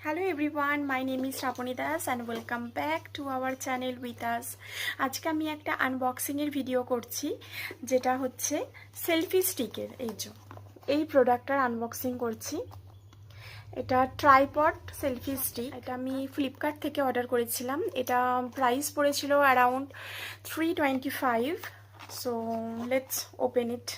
Hello everyone, my name is Shaponi Das and welcome back to our channel with us. আজকে আমি একটা unboxing এর video করছি যেটা হচ্ছে সেলফি স্টিকের। এই প্রোডাক্টটার আনবক্সিং করছি। এটা ট্রাইপড সেলফি স্টিক। এটা আমি ফ্লিপকার্ট থেকে অর্ডার করেছিলাম। এটা প্রাইস পড়েছিল around 325। So let's open it.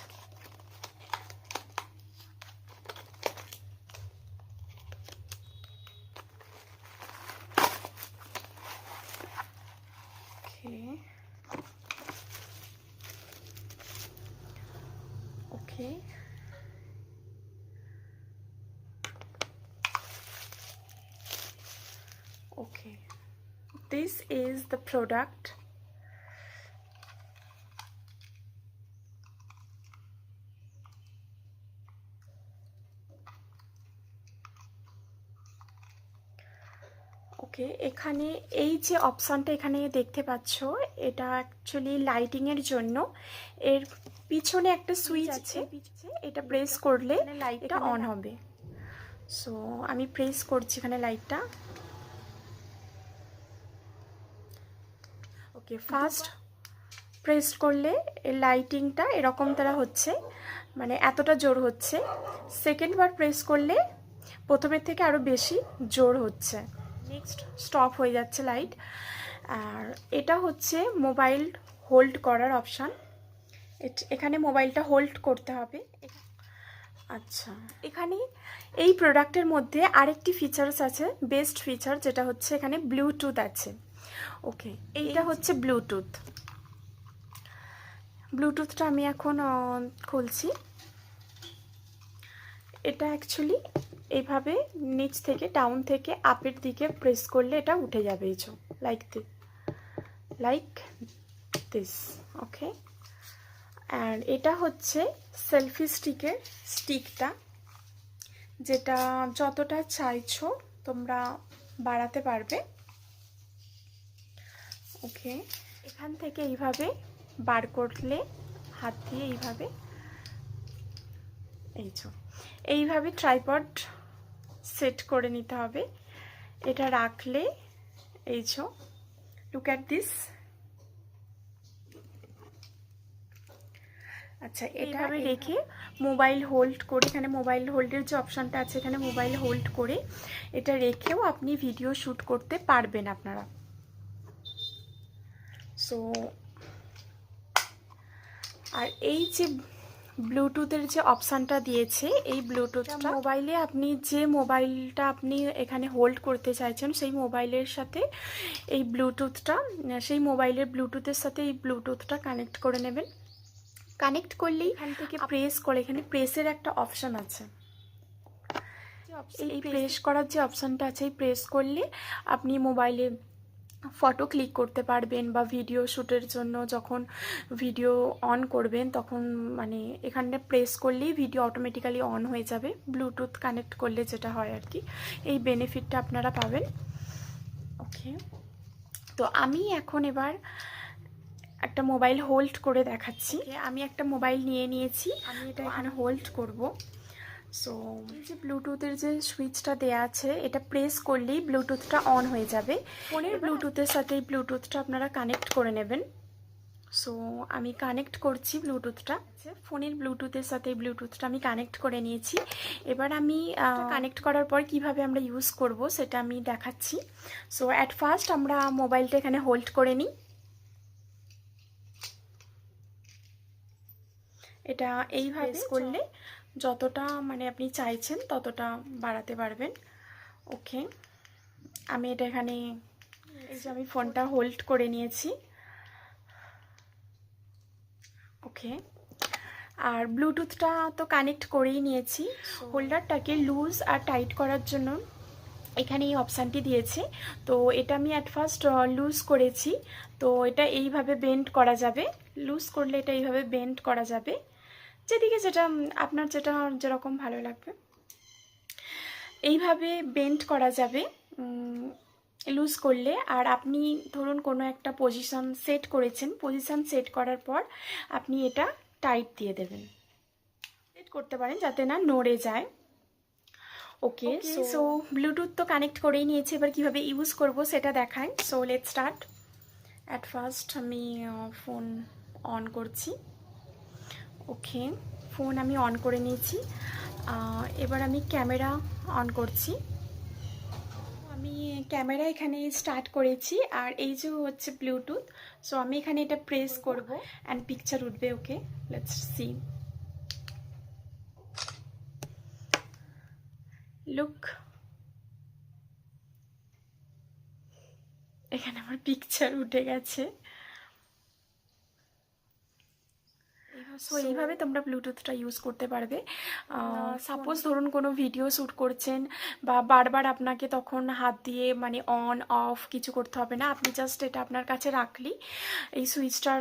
Okay. Okay. This is the product. ওকে, এখানে এই যে অপশনটা এখানে দেখতে পাচ্ছ, এটা অ্যাকচুয়ালি লাইটিং এর জন্য। এর পিছনে একটা সুইচ আছে, এটা প্রেস করলে লাইটটা অন হবে। সো আমি প্রেস করছি এখানে লাইটটা। ওকে, ফার্স্ট প্রেস করলে এর লাইটিংটা এরকম তারা হচ্ছে, মানে এতটা জোর হচ্ছে। সেকেন্ড বার প্রেস করলে প্রথমের থেকে আরও বেশি জোর হচ্ছে। নেক্সট স্টপ হয়ে যাচ্ছে লাইট। আর এটা হচ্ছে মোবাইল হোল্ড করার অপশান। এখানে মোবাইলটা হোল্ড করতে হবে। আচ্ছা, এখানে এই প্রোডাক্টের মধ্যে আরেকটি ফিচার্স আছে, বেস্ট ফিচার, যেটা হচ্ছে এখানে ব্লুটুথ আছে। ওকে, এইটা হচ্ছে ব্লুটুথটা আমি এখন খুলছি। এটা অ্যাকচুয়ালি এইভাবে নিচ থেকে ডাউন থেকে আপের দিকে প্রেস করলে এটা উঠে যাবে, এই যে লাইক দিস। ওকে, অ্যান্ড এটা হচ্ছে সেলফি স্টিকটা, যেটা যতটা চাইছো তোমরা বাড়াতে পারবে। ওকে, এখান থেকে এইভাবে বার করলে হাত দিয়ে এইভাবে ট্রাইপড সেট করে নিতে হবে। এটা রাখলে লুক অ্যাট দিস। আচ্ছা, এইভাবে রেখে মোবাইল হোল্ড করে, এখানে মোবাইল হোল্ডের যে অপশানটা আছে, এখানে মোবাইল হোল্ড করে এটা রেখেও আপনি ভিডিও শ্যুট করতে পারবেন আপনারা। সো আর এই যে ব্লুটুথের যে অপশানটা দিয়েছে, এই ব্লুটুথটা মোবাইলে আপনি যে মোবাইলটা আপনি এখানে হোল্ড করতে চাইছেন সেই মোবাইলের সাথে এই ব্লুটুথটা, সেই মোবাইলের ব্লুটুথের সাথে এই ব্লুটুথটা কানেক্ট করে নেবেন। কানেক্ট করলেই এখান থেকে প্রেস করে, এখানে প্রেসের একটা অপশান আছে। এই প্রেস করার যে অপশানটা আছে, এই প্রেস করলে আপনি মোবাইলে ফটো ক্লিক করতে পারবেন, বা ভিডিও শ্যুটের জন্য যখন ভিডিও অন করবেন তখন মানে এখানটা প্রেস করলেই ভিডিও অটোমেটিক্যালি অন হয়ে যাবে। ব্লুটুথ কানেক্ট করলে যেটা হয় আর কি, এই বেনিফিটটা আপনারা পাবেন। ওকে, তো আমি এখন এবার একটা মোবাইল হোল্ড করে দেখাচ্ছি। আমি একটা মোবাইল নিয়েছি, আমি এটা এখানে হোল্ড করব। সো এই যে ব্লুটুথের যে সুইচটা দেওয়া আছে, এটা প্রেস করলেই ব্লুটুথটা অন হয়ে যাবে। ফোনের ব্লুটুথের সাথে এই ব্লুটুথটা আপনারা কানেক্ট করে নেবেন। সো আমি কানেক্ট করছি ব্লুটুথটা। ফোনের ব্লুটুথের সাথে এই ব্লুটুথটা আমি কানেক্ট করে নিয়েছি। এবার আমি কানেক্ট করার পর কিভাবে আমরা ইউজ করব সেটা আমি দেখাচ্ছি। সো অ্যাট ফার্স্ট আমরা মোবাইলটা এখানে হোল্ড করে নিই। এটা এইভাবে করলে যতটা মানে আপনি চাইছেন ততটা বাড়াতে পারবেন। ওকে, আমি এটা এখানে এই যে আমি ফোনটা হোল্ড করে নিয়েছি। ওকে, আর ব্লুটুথটা তো কানেক্ট করেই নিয়েছি। হোল্ডারটাকে লুজ আর টাইট করার জন্য এখানে এই অপশানটি দিয়েছে। তো এটা আমি অ্যাট ফার্স্ট লুজ করেছি। তো এটা এইভাবে বেন্ড করা যাবে, লুজ করলে এটা এইভাবে বেন্ড করা যাবে, যেদিকে যেটা আপনার যেরকম ভালো লাগবে এইভাবে বেন্ড করা যাবে লুজ করলে। আর আপনি ধরুন কোনো একটা পজিশন সেট করেছেন, পজিশন সেট করার পর আপনি এটা টাইট দিয়ে দেবেন, সেট করতে পারেন যাতে না নড়ে যায়। ওকে, সো ব্লুটুথ তো কানেক্ট করেই নিয়েছি, এবার কীভাবে ইউজ করব সেটা দেখাই। So let's start. At first আমি ফোন অন করছি। ওকে, ফোন আমি অন করে নিয়েছি। এবার আমি ক্যামেরা অন করছি। আমি ক্যামেরা এখানে স্টার্ট করেছি, আর এই যে হচ্ছে ব্লুটুথ। সো আমি এখানে এটা প্রেস করব অ্যান্ড পিকচার উঠবে। ওকে, লেটস সি। লুক, এখানে আমার পিকচার উঠে গেছে। সো এইভাবে তোমরা ব্লুটুথটা ইউজ করতে পারবে। সাপোজ ধরুন কোনো ভিডিও শ্যুট করছেন, বা বারবার আপনাকে তখন হাত দিয়ে মানে অন অফ কিছু করতে হবে না, আপনি জাস্ট এটা আপনার কাছে রাখলেই, এই সুইচটার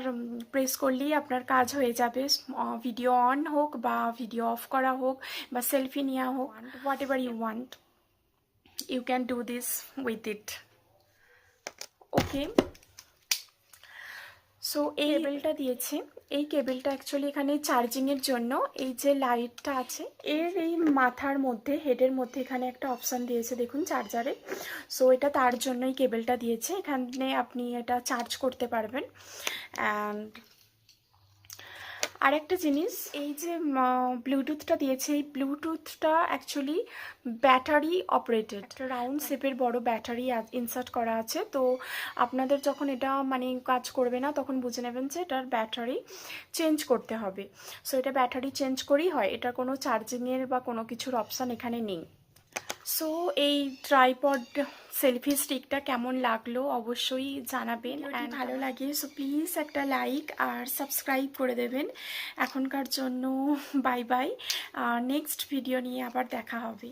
প্রেস করলেই আপনার কাজ হয়ে যাবে। ভিডিও অন হোক বা ভিডিও অফ করা হোক বা সেলফি নেওয়া হোক, whatever you want, you can do this with it. Okay, so এই কেবেলটা দিয়েছে, এই কেবেলটা অ্যাকচুয়ালি এখানে চার্জিংয়ের জন্য। এই যে লাইটটা আছে এর এই মাথার মধ্যে, হেডের মধ্যে এখানে একটা অপশান দিয়েছে দেখুন চার্জারে। সো এটা তার জন্যই কেবেলটা দিয়েছে, এখানে আপনি এটা চার্জ করতে পারবেন। অ্যান্ড আর একটা জিনিস, এই যে ব্লুটুথটা দিয়েছে, এই ব্লুটুথটা অ্যাকচুয়ালি ব্যাটারি অপারেটেড, একটা রাউন্ড শেপের বড় ব্যাটারি ইনসার্ট করা আছে। তো আপনাদের যখন এটা মানে কাজ করবে না, তখন বুঝে নেবেন যে এটার ব্যাটারি চেঞ্জ করতে হবে। সো এটা ব্যাটারি চেঞ্জ করেই হয়, এটার কোনো চার্জিংয়ের বা কোনো কিছুর অপশান এখানে নেই। সো এই ট্রাইপড সেলফি স্টিকটা কেমন লাগলো অবশ্যই জানাবেন, যদি ভালো লাগে সো প্লিজ একটা লাইক আর সাবস্ক্রাইব করে দেবেন। এখনকার জন্য বাই বাই, নেক্সট ভিডিও নিয়ে আবার দেখা হবে।